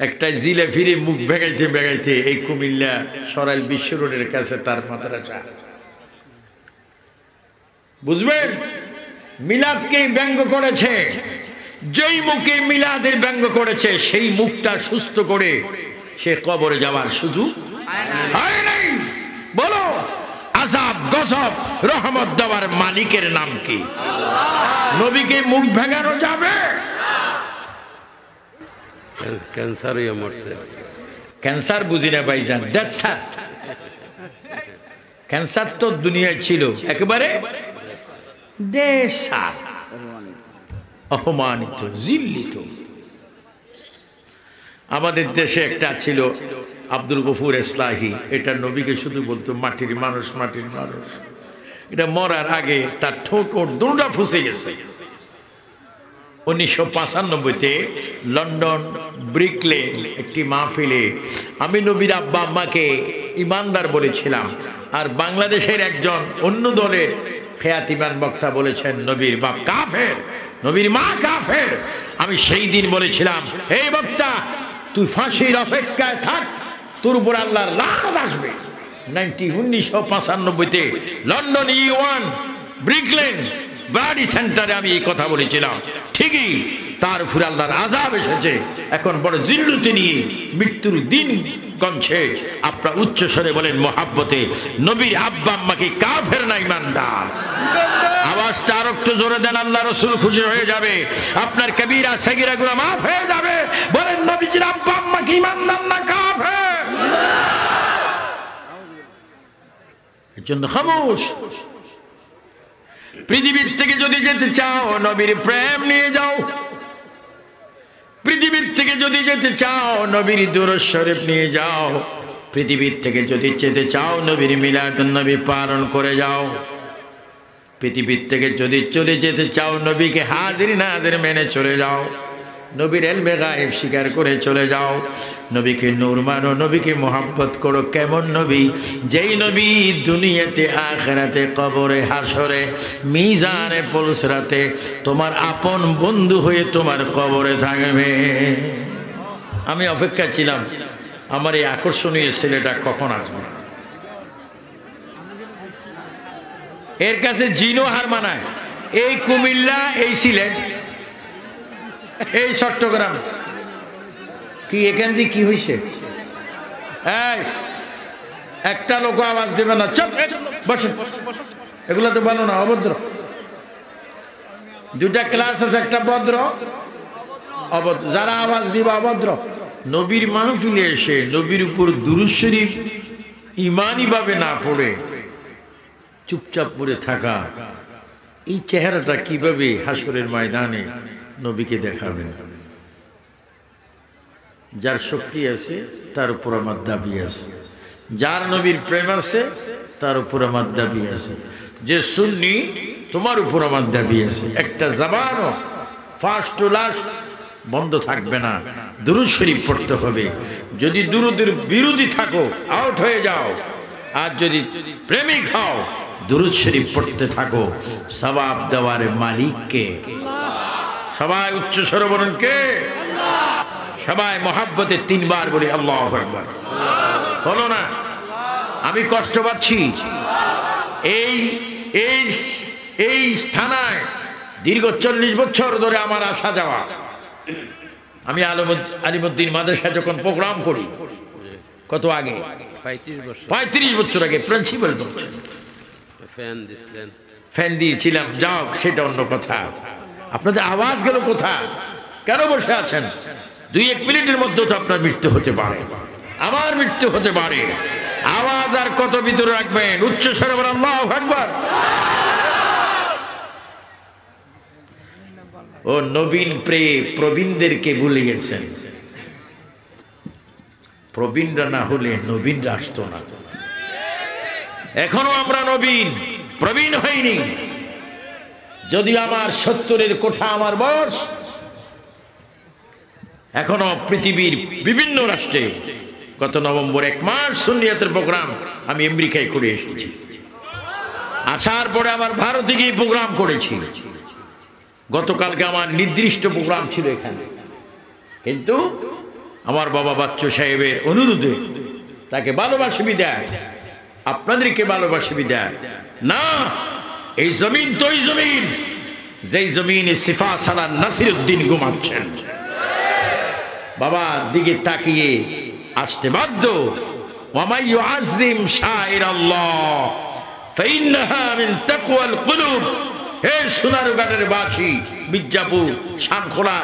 একটা জিলে ফিরে মুখ ভেগাইতে ভেগাইতে এই কুমিল্লা সরাইল বিশ্ব রোডের কাছে তার মাদ্রাসা। বুঝবেন, মিলাদকে ব্যঙ্গ করেছে, যেই মুখে মিলাদের ব্যঙ্গ করেছে সেই মুখটা সুস্থ করে সে কবরে যাওয়ার সুযোগ হয় নাই। বলো, আযাব গজব রহমত দেওয়ার মালিকের নাম কি? নবীকে মুখ ভেঙানো যাবে? ক্যান্সার হয়ে মরছে। ক্যান্সার বুঝি না ভাইজান, ক্যান্সার তো দুনিয়ায় ছিল একেবারে দেশা, অপমানিত, জিল্লিত। আমাদের দেশে একটা ছিল আব্দুল গফুর ইসলাহি, এটা নবীকে শুধু বলতো মাটির মানুষ, মাটির মানুষ। এটা মরার আগে তার ঠোঁট ওর দুটা ফুসে গেছে। 1995-তে লন্ডন ব্রিকলে একটি মাহফিলে আমি নবীর আব্বা আম্মাকে ইমানদার বলেছিলাম, আর বাংলাদেশের একজন অন্য দলের খেয়াতিমান বক্তা বলেছেন নবীর বাপ কাফের, নবীর মা কাফের। আমি সেই দিন বলেছিলাম, হে বক্তা, তুই ফাঁসির অপেক্ষায় থাক, তোর উপর আল্লাহর লানত আসবে। 1995-তে লন্ডন E1 ব্রিকলেন বাড়ি সেন্টারে আমি এই কথা বলেছিলাম। ঠিকই তার উপরে আল্লাহর আযাব এসেছে। এখন বড় জিল্লুতি নিয়ে মৃত্যুর দিন গণছে। আপনারা উচ্চ স্বরে বলেন মহাব্বতে, নবীর আব্বা আম্মা কি কাফের না ইমানদার? আওয়াজটা আর একটু জোরে দেন, আল্লাহ রাসূল খুশি হয়ে যাবে, আপনার কবিরা সগীরা গুনাহ মাফ হয়ে যাবে। বলেন, নবীজির আব্বা আম্মা কি ইমানদার না কাফের? এজন্য খামোশ। পৃথিবীর থেকে যদি যেতে চাও নবীর প্রেম নিয়ে যাও, পৃথিবীর থেকে যদি যেতে চাও নবীর দুরূদ শরীফ নিয়ে যাও, পৃথিবীর থেকে যদি যেতে চাও নবীর মিলাদুন নবী পালন করে যাও, পৃথিবীর থেকে যদি চলে যেতে চাও নবীকে হাজির নাজির মেনে চলে যাও, নবীর ইলমে গায়েব স্বীকার করে চলে যাও, নবীকে নূর মানো, নবীকে মোহাব্বত করো। কেমন নবী? যেই নবী দুনিয়াতে আখিরাতে কবরে হাসরে মিজানে পুলসরাতে তোমার আপন বন্ধু হয়ে তোমার কবরে থাকবে। আমি অপেক্ষা ছিলাম আমার এই আকর্ষণীয় ছেলেটা কখন আসবে। এর কাছে জিনও হার মানায়। এই কুমিল্লা, এই সিলেট, এই চট্টগ্রাম, কি এখান দিয়ে কি হয়েছে? একটা লোক আওয়াজ দেবে না, চুপ বসেন, এগুলো তো বলো না, অভদ্র। দুটা ক্লাস আছে, একটা ভদ্র, অভদ্র। যারা আওয়াজ দিবে অভদ্র। নবীর মাহফিলে এসে নবীর উপর দুরূদ শরীফ ইমানি ভাবে না পড়ে চুপচাপ পড়ে থাকা, এই চেহারাটা কিভাবে হাসরের ময়দানে নবীকে দেখাবেন? যার শক্তি আছে তার উপর আমার দাবি আছে, যার নবীর প্রেম আছে তার উপর আমার দাবি আছে, যে সুন্নি তোমার উপর আমার দাবি আছে। একটা জবানও ফার্স্ট টু লাস্ট বন্ধ থাকবে না, দুরূদ শরীফ পড়তে হবে। যদি দুরূদের বিরোধী থাকো আউট হয়ে যাও, আর যদি প্রেমিক হও দুরূদ শরীফ পড়তে থাকো। সওয়াব দেওয়ার মালিক কে? সবাই উচ্চ স্বরে বলুন কে? সবাই মহাব্বতে তিনবার বলি আল্লাহু আকবার। হলো না? আমি কষ্ট পাচ্ছি। এই এই এই থানায় দীর্ঘ 40 বছর ধরে আমার আসা যাওয়া। আমি আলিমুদ্দিন মাদ্রাসা যখন প্রোগ্রাম করি, কত আগে, 35 বছর আগে প্রিন্সিপাল ফ্যান দিয়েছিলাম। যাও, সেটা অন্য কথা। আপনাদের আওয়াজ গেল কোথায়? কেন বসে আছেন? 2-1 মিনিটের মধ্যে তো আপনার মৃত্যু হতে পারে, আমার মৃত্যু হতে পারে। আওয়াজ আর কত ভিতরে রাখবেন? উচ্চ স্বরে বলেন আল্লাহু আকবার। ও নবীন প্রবীণদেরকে ভুলে গেছেন। প্রবীণরা না হলে নবীনরা আসতো না। এখনো আমরা নবীন, প্রবীণ হইনি। যদি আমার 70-এর কোঠা আমার বয়স, এখনো পৃথিবীর বিভিন্ন রাষ্ট্রে গত নভেম্বর 1 মাস সুন্নিয়াতের প্রোগ্রাম আমি আমেরিকায় করে এসেছি। আসার পরে আবার ভারতে গিয়ে প্রোগ্রাম করেছি। গতকালকে আমার নির্দিষ্ট প্রোগ্রাম ছিল এখানে, কিন্তু আমার বাবা বাচ্চু সাহেবের অনুরোধে তাকে ভালোবাসে বিদায় আপনাদেরকে ভালোবাসে বিদায় না, এই জমিন তো ওই জমিন যেই জমিনে সিফা সালান নাসিরউদ্দিন ঘুমাচ্ছেন। বাবার দিকে তাকিয়ে আসতে বাধ্য। ওয়ামাই ইউআযযিম শাইরাল্লাহ ফাইন্নাহা মিন তাকওয়াল কুলুব। হে সোনারগাঁয়ের বাসী, মির্জাপুর, শানখোলা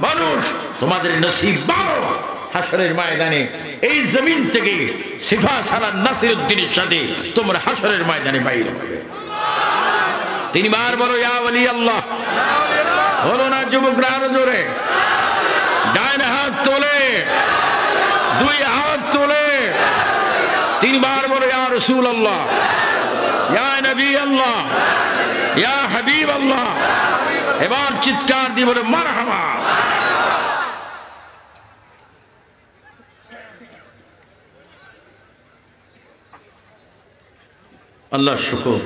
মানুষ, তোমাদের নসিব ভালো, হাসরের ময়দানে এই জমিন থেকে সিফা সালান নাসিরউদ্দিনের সাথে তোমরা হাসরের ময়দানে বাইর হবে। তিনবার বলো ইয়া ওয়ালি আল্লাহ। বলো না যুবকরা আরো জোরে। ডান হাত তোলে, দুই হাত তোলে, তিনবার বলো ইয়া রাসূলুল্লাহ, ইয়া নবী আল্লাহ, ইয়া হাবিব আল্লাহ। এবার চিৎকার দিয়ে বলে মারহাবা। আল্লাহ শুকর,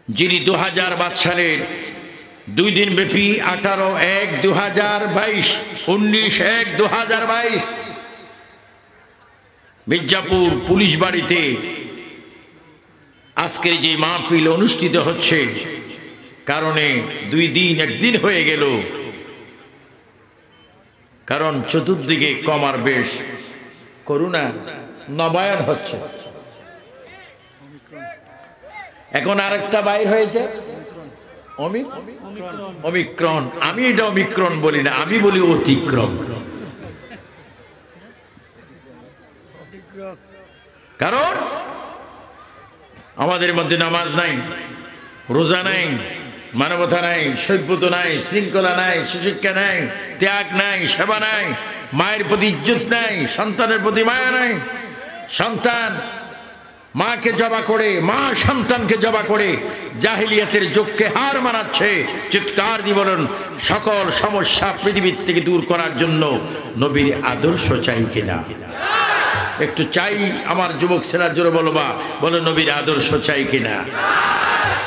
যিনি 2022 সালের 2 দিন ব্যাপী 18/1/2022 19/1/2022 মির্জাপুর পুলিশ বাড়িতে আজকের যে মাহফিল অনুষ্ঠিত হচ্ছে, কারণে 2 দিন 1 দিন হয়ে গেল, কারণ চতুর্দিকে কমার বেশ করুণা নবায়ন হচ্ছে। এখন আরেকটা বাইর হয়েছে অমিক্রণ। আমি এটা অমিক্রণ বলি না, আমি বলি অতিক্রম। কারণ আমাদের মধ্যে নামাজ নাই, রোজা নাই, মানবতা নাই, সভ্যতা নাই, শৃঙ্খলা নাই, সুশিক্ষা নাই, ত্যাগ নাই, সেবা নাই, মায়ের প্রতি ইজ্জত নাই, সন্তানের প্রতি মায়া নাই। সন্তান মাকে জবা করে, মা সন্তানকে জবা করে জাহিলিয়াতের যুগকে হার মানাচ্ছে। চিৎকার দিয়ে বলেন, সকল সমস্যা পৃথিবীর থেকে দূর করার জন্য নবীর আদর্শ চাই কিনা? একটু চাই আমার যুবক ছেলের জোরে বলবা, বলো নবীর আদর্শ চাই কিনা?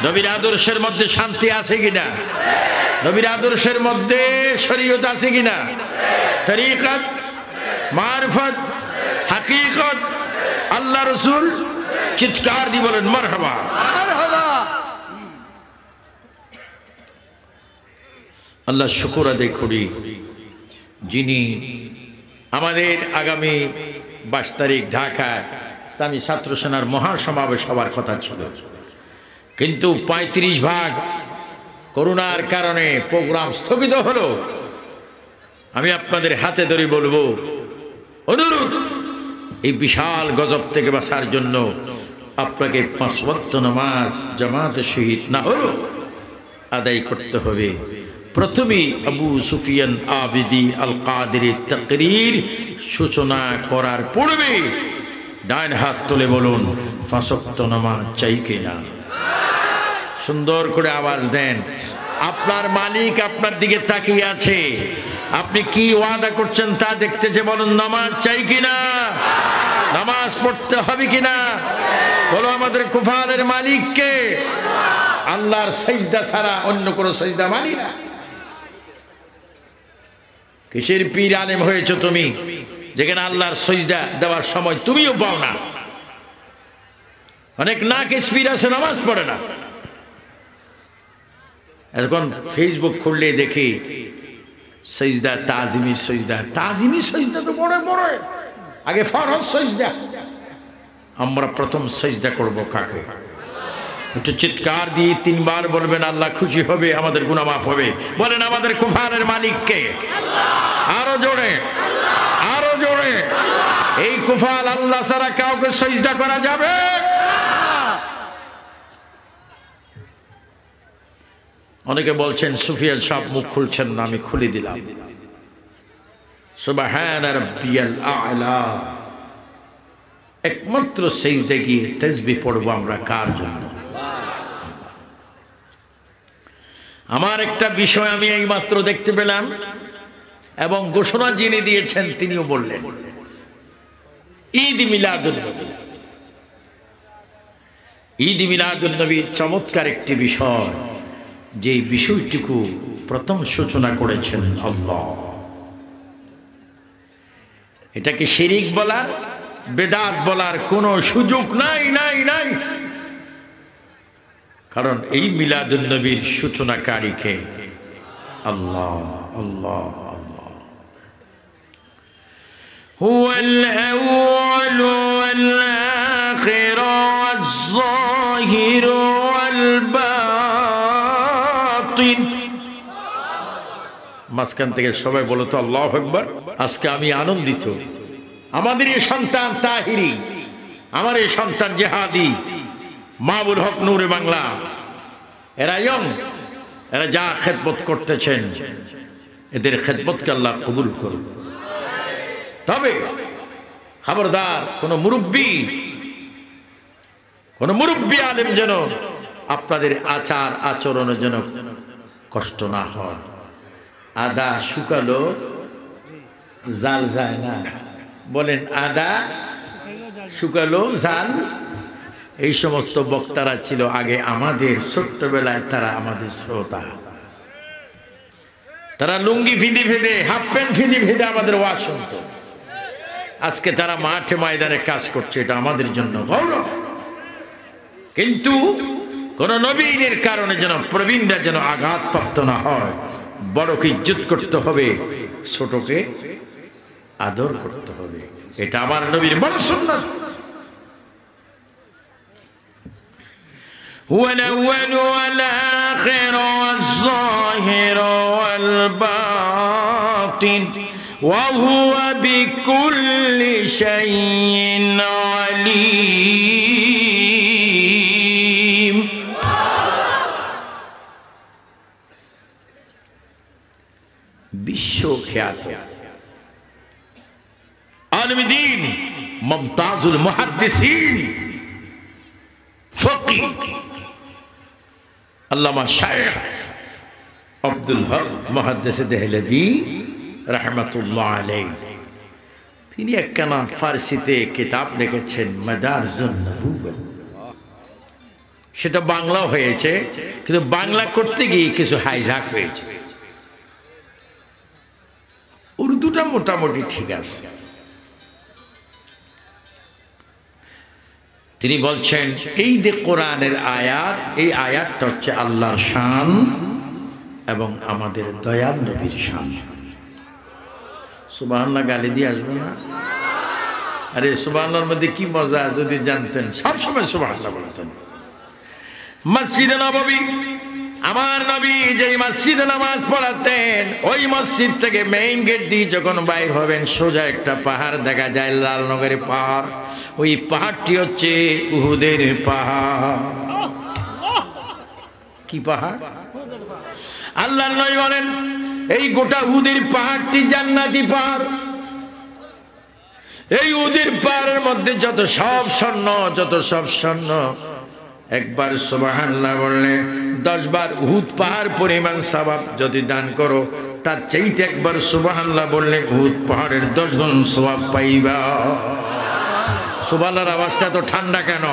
নবীর আদর্শের মধ্যে শান্তি আছে কিনা? নবীর আদর্শের মধ্যে শরীয়ত আছে কিনা? তরিকত, মারফত, হাকিকত, আল্লাহ রসুল। চিৎকার দিয়ে বলেন মারহাবা। আল্লাহ শুকর আদায় করি, যিনি আমাদের আগামী 22 তারিখ ঢাকায় ইসলামী ছাত্র সেনার মহাসমাবেশ হওয়ার কথা ছিল, কিন্তু 35 ভাগ করোনার কারণে প্রোগ্রাম স্থগিত হলো। আমি আপনাদের হাতে ধরে বলবো, অনুরোধ, এই বিশাল গজব থেকে বাঁচার জন্য আপনাকে 5 ওয়াক্ত নামাজ জামাতের সহিত না হলো আদায় করতে হবে। প্রথমেই আবু সুফিয়ান আবিদি আল কাদেরের তাকরীর সূচনা করার পূর্বে ডান হাত তুলে বলুন, 5 ওয়াক্ত নামাজ চাই কিনা? সুন্দর করে আওয়াজ দেন। আপনার মালিক আপনার দিকে তাকিয়ে আছে, আপনি কি ওয়াদা করছেন তা দেখতেছে। বলুন নামাজ চাই কিনা? নামাজ পড়তে হবে কিনা? বলো আমাদের কুফারের মালিককে। আল্লাহর সিজদা ছাড়া অন্য কোনো সিজদা মানি না। কিসের পীর আলেম হয়েছো তুমি, যেখানে আল্লাহর সিজদা দেওয়ার সময় তুমিও পাও না? অনেক নাকিস পীর আছে, নামাজ পড়ে না। এখন ফেসবুক খুললে দেখি সিজদা, তাজিমি সিজদা। তাজিমি সিজদা তো বড় বড়, আগে ফরজ সিজদা। আমরা প্রথম সিজদা করব কাকে? একটু চিৎকার দিয়ে 3 বার বলবেন, আল্লাহ খুশি হবে, আমাদের গুনাহ মাফ হবে। বলেন আমাদের কুফারের মালিককে। আরো জোরে, আরো জোরে। এই কুফার আল্লাহ ছাড়া কাউকে সিজদা করা যাবে? অনেকে বলছেন সুফিয়ান সাহেব মুখ খুলছেন না, আমি খুলে দিলাম। সুবহান রাব্বিয়াল আ'লা। একমাত্র সিজদা গিয়ে তাসবিহ পড়বো আমরা কার জন্য? আমার একটা বিষয় আমি এইমাত্র দেখতে পেলাম এবং ঘোষণা যিনি দিয়েছেন তিনিও বললেন, ঈদ মিলাদুন নবী। ঈদ মিলাদুন নবী চমৎকার একটি বিষয়, যে বিষয়টুকু প্রথম সূচনা করেছেন আল্লাহ। এটাকে শিরিক বলার, বেদাত বলার কোনো সুযোগ নাই নাই নাই। কারণ এই মিলাদুন নবীর সূচনাকারীকে আল্লাহ আল্লাহ আল্লাহ। হুয়াল আউয়াল ওয়াল আখির ওয়াজ যাহির ওয়াল বাতিন। মাঝখান থেকে সবাই বলো তো আল্লাহু আকবার। আজকে আমি আনন্দিত, আমাদের এই সন্তান তাহিরি, আমার এই সন্তান জেহাদি, মাহবুল হক নূরে বাংলা, এরা এরা যা খেদমত করতেছেন, এদের খেদমতকে আল্লাহ কবুল করুন। তবে খবরদার কোন মুরব্বী আলেম যেন আপনাদের আচার আচরণে যেন কষ্ট না হয়। আদা শুকালো জাল যায় না, বলেন আদা শুকালো জাল। এই সমস্ত বক্তারা ছিল আগে আমাদের ছোট্টবেলায়, তারা আমাদের শ্রোতা। তারা লুঙ্গি ফিঁদি ফেঁদে, হাফ প্যান্ট ফিঁদি ফেঁদে আমাদের ওয়াজ শুনত। আজকে তারা মাঠে ময়দানে কাজ করছে, এটা আমাদের জন্য গৌরব। কিন্তু কোন নবীনের কারণে যেন প্রবীণরা যেন আঘাতপ্রাপ্ত না হয়। বড়কে ইজ্জত করতে হবে, ছোটকে আদর করতে হবে, এটা আমার নবীর বড় সুন্নাত। هو الأول والآخر والظاهر والباطن وهو بكل شيء عليم. বিশ্বখ্যাত আলিম দ্বীন, মুমতাজুল মুহাদ্দিসিন, ফকিহ আল্লামা শাইখ আব্দুল হক মুহাদ্দিস দেহলভী রাহমাতুল্লাহ আলাইহি, তিনি একখানা ফারসিতে কিতাব লিখেছেন মাদারজুন নবুওয়াত। সেটা বাংলা হয়েছে, কিন্তু বাংলা করতে গিয়ে কিছু হাইজাক হয়েছে। উর্দুটা মোটামুটি ঠিক আছে। তিনি বলছেন এই যে কোরআনের আয়াত, এই আয়াতটা হচ্ছে আল্লাহর শান এবং আমাদের দয়াল নবীর শান। সুবহানাল্লাহ গালি দিয়ে আসবে না? আরে সুবহানাল্লাহর মধ্যে কি মজা যদি জানতেন, সবসময় সুবহানাল্লাহ বলতেন। মসজিদে নববী, আমার নবী যে মসজিদে নামাজ পড়াতেন, ওই মসজিদ থেকে মেইন গেট দিয়ে যখন বাইর হবেন, সোজা একটা পাহাড় দেখা যায়, লালনগরের পাহাড়। ওই পাহাড়টি হচ্ছে উহুদের পাহাড়। কি পাহাড়? আল্লাহর নবী বলেন এই গোটা উহুদের পাহাড়টি জান্নাতি পাহাড়। এই উহুদের পাহাড়ের মধ্যে যত সব স্বর্ণ, একবার সুবহানাল্লাহ বললে 10 বার উহুদ পাহাড় পরিমাণ সওয়াব যদি দান করো, তার চাইতে একবার সুবহানাল্লাহ বললে উহুদ পাহাড়ের 10 গুণ সওয়াব পাইবা। সুবহানাল্লাহর আওয়াজটা তো ঠান্ডা কেন?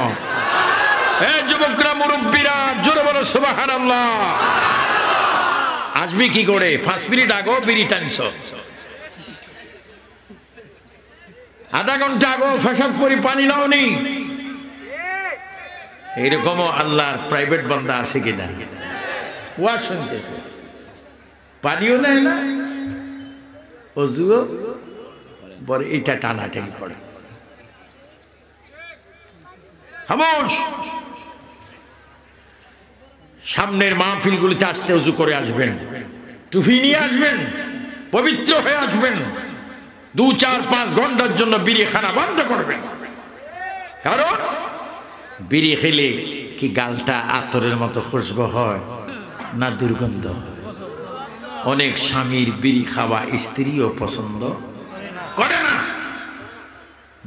এই যুবকরা, মুরব্বীরা, জোরে বলো সুবহানাল্লাহ। আসবি কি করে? 5 মিনিট আগো বিড়ি টানছো, আধা ঘন্টা আগো ফেসাব করে পানি নাওনি। এরকমও আল্লাহর প্রাইভেট বান্দা আছে কিনা? ওয়াজ শুনতেছে, পানিও নেয় না, অজুও বলে, এটা টানাটানি করে। খামোশ। সামনের মাহফিলগুলিতে আসতে উজু করে আসবেন, টুপি নিয়ে আসবেন, পবিত্র হয়ে আসবেন। 2, 4, 5 ঘন্টার জন্য বিড়ি খানা বন্ধ করবেন। কারণ বিড়ি খেলে কি গালটা আতরের মতো খুশবু হয় না দুর্গন্ধ? অনেক স্বামীর বিড়ি খাওয়া স্ত্রীও পছন্দ করে না।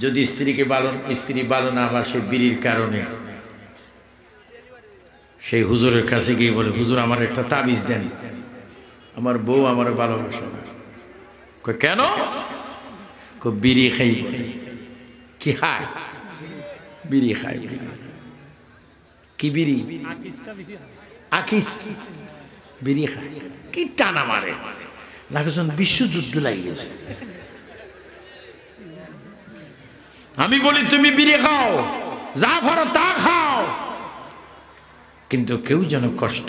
যদি স্ত্রী ভালো না বাসে বিড়ির কারণে, সেই হুজুরের কাছে গিয়ে বলে, হুজুর আমার একটা তাবিজ দেন, আমার বউ আমার ভালোবাসে না। কেন? বিড়ি খাই। কি খায়? বিড়ি খায়। কি বিড়ি? আকিস বিড়ি খায়। কি টানা মারে, লাগে বিশ্বযুদ্ধ লাগিয়েছে। আমি বলি তুমি বিড়ি খাও, যা পারো তা খাও, কিন্তু কেউ যেন কষ্ট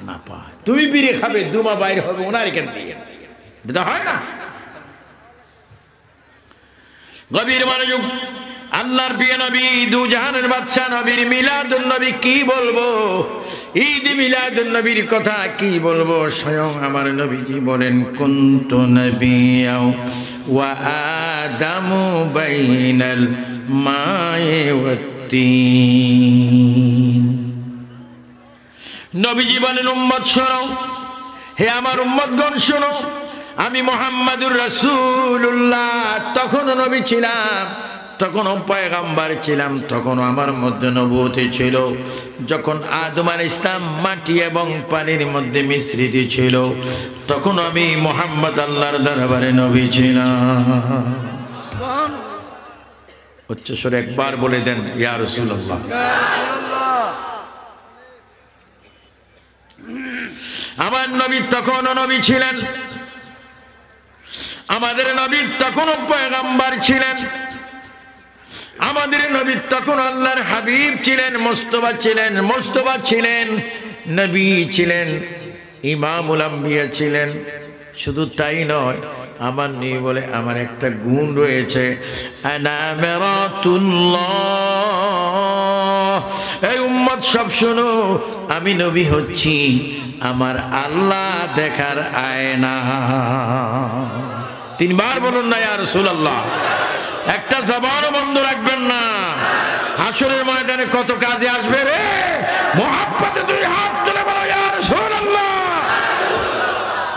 না পায়। তুমি বিড়ি খাবে, দুমা বাইরে হবে ওনার এখান দিয়ে, এটা হয় না। গভীর মনোযোগ। আল্লাহর প্রিয় নবী, দু জাহানের বাদশা নবীর মিলাদুন নবী কি বলবো, ঈদ মিলাদুন নবীর কথা কি বলবো। স্বয়ং আমার নবীজি বলেন, কুনতু নবিয়্যাও ওয়া আদামু বাইনাল মায়ে ওয়াত-তিন। নবীজি বলেন, উম্মত শোনো, হে আমার উম্মতগণ শোনো, আমি মুহাম্মাদুর রাসূলুল্লাহ তখনও নবী ছিলাম, তখনও পয়গম্বর ছিলাম, তখনও আমার মধ্যে নবুয়ত ছিল। যখন আদম আলাইহিস সালাম মাটি এবং পানির মধ্যে মিশ্রিত ছিল, তখন আমি মুহাম্মদ আল্লাহর দরবারে নবী ছিলাম। উচ্চস্বরে একবার বলে দেন, ইয়া রাসূলুল্লাহ। আমার নবী তখনও নবী ছিলেন, আমাদের নবী তখনও পয়গম্বর ছিলেন, আমাদের নবী তখন আল্লাহর হাবিব ছিলেন, মুস্তাফা ছিলেন, মুস্তাফা ছিলেন, নবী ছিলেন, ইমামুল আম্বিয়া ছিলেন। শুধু তাই নয়, আমার নবী বলে আমার একটা গুণ রয়েছে, আনা মিরাতুল্লাহ। এই উম্মত সব শোনো, আমি নবী হচ্ছি আমার আল্লাহ দেখার আয়না। তিনবার বলুন না ইয়া রাসূলুল্লাহ। একটা জবানও বন্ধ রাখবেন না। হাসরের ময়দানে কত কাজে আসবে রে। মুহাব্বতে দুই হাত তুলে বলো ইয়া রাসূলুল্লাহ।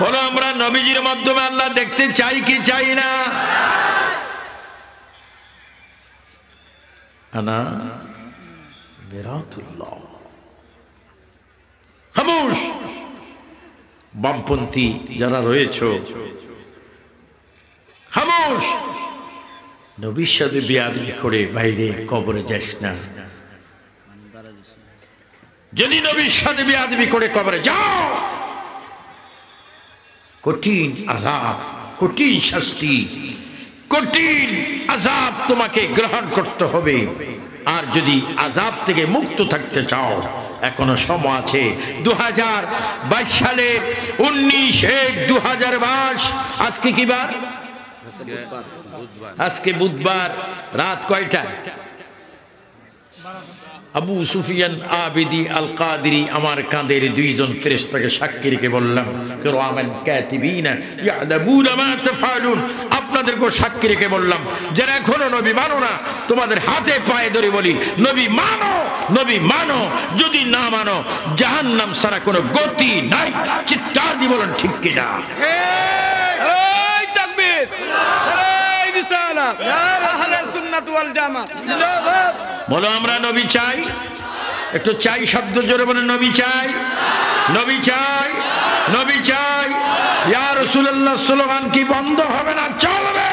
বলো, আমরা নবীজির মাধ্যমে আল্লাহ দেখতে চাই কি চাই না? আনা মিরাতুল্লাহ। খামোশ। বামপন্থী যারা রয়েছে, খামোশ। নবীর সাথে বেয়াদবি করে বাইরে কবরে যাস না। যদি নবীর সাথে বেয়াদবি করে কবরে যাও, কঠিন আযাব, কঠিন শাস্তি, কঠিন আযাব তোমাকে গ্রহণ করতে হবে। আর যদি আযাব থেকে মুক্ত থাকতে চাও, এখনো সময় আছে। 2022 সালের 19/1/2022। আজকে কি বার? আজকে বুধবার। রাত কয়টা? আবু সুফিয়ান আবিদি আল কাদেরী আমার কাঁধের দুইজন ফেরেশতাকে সাক্ষী রেখে বললাম, কিরামান কাতিবিনা ইয়ালামুনা মা তাফআলুন। আপনাদেরকে সাক্ষী রেখে বললাম, যারা এখনো নবী মানো না, তোমাদের হাতে পায়ে ধরে বলি, নবী মানো, নবী মানো। যদি না মানো, জাহান্নাম ছাড়া কোনো গতি নাই। চিৎকার দিয়ে বলেন ঠিক কিনা? এই তাকবীর, এই রিসালাত, আহলে সুন্নাত ওয়াল জামাত। বলো, আমরা নবী চাই। একটু চাই শব্দ জোরে বলেন, নবী চাই, নবী চাই, নবী চাই। ইয়া রাসূলুল্লাহ স্লোগান কি বন্ধ হবে না? চলবে।